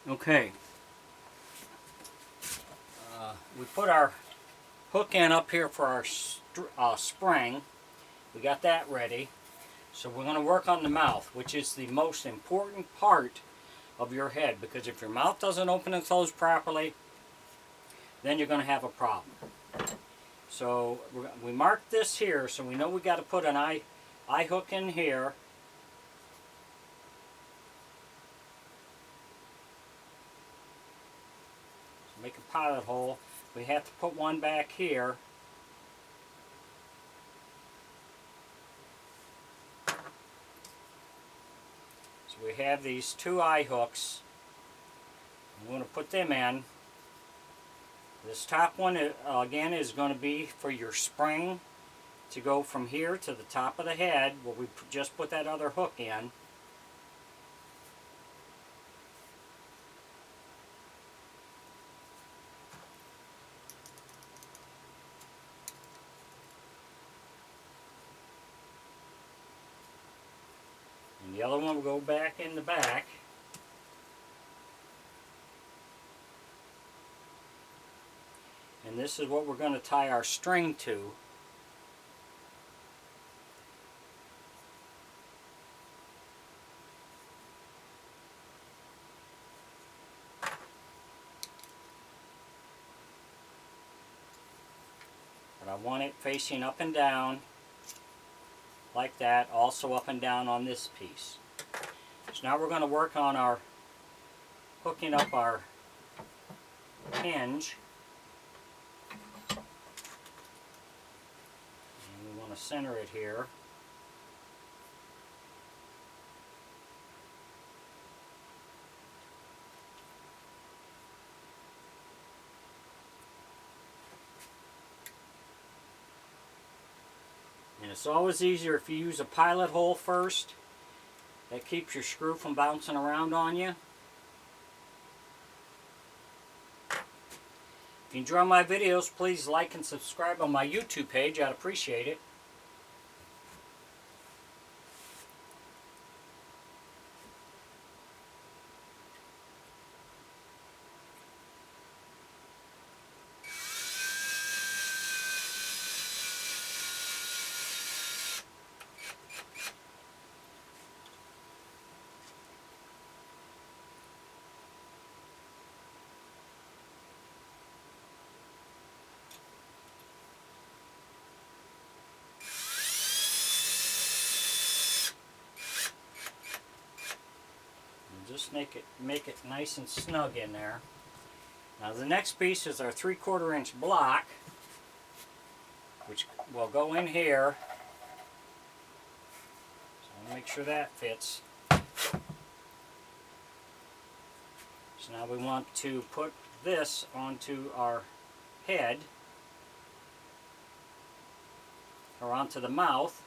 Okay, we put our hook in up here for our spring. We got that ready. So we're going to work on the mouth, which is the most important part of your head, because if your mouth doesn't open and close properly, then you're going to have a problem. So we marked this here, so we know we got to put an eye hook in here. So make a pilot hole. We have to put one back here. So we have these two eye hooks. I'm going to put them in. This top one, again, is going to be for your spring to go from here to the top of the head, where we just put that other hook in. And the other one will go back in the back. And this is what we're going to tie our string to. But I want it facing up and down, like that, also up and down on this piece. So now we're going to work on our hooking up our hinge. And we want to center it here. And it's always easier if you use a pilot hole first. That keeps your screw from bouncing around on you. If you enjoy my videos, please like and subscribe on my YouTube page. I'd appreciate it. Just make it nice and snug in there. Now the next piece is our 3/4 inch block, which will go in here. So I'll make sure that fits. So now we want to put this onto our head, or onto the mouth.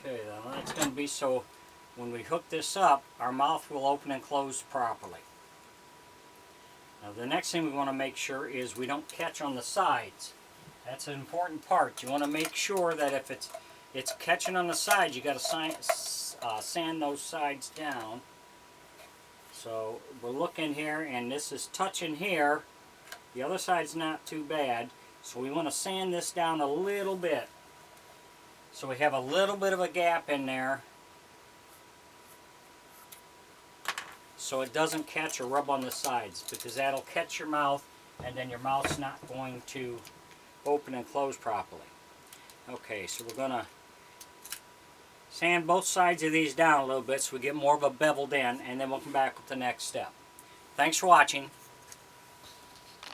Okay, now that's going to be so when we hook this up, our mouth will open and close properly. Now the next thing we want to make sure is we don't catch on the sides. That's an important part. You want to make sure that if it's catching on the sides, you got to sand those sides down. So we're looking here, and this is touching here. The other side's not too bad. So we want to sand this down a little bit. So we have a little bit of a gap in there, so it doesn't catch or rub on the sides, because that'll catch your mouth, and then your mouth's not going to open and close properly. Okay, so we're going to sand both sides of these down a little bit so we get more of a beveled in, and then we'll come back with the next step. Thanks for watching.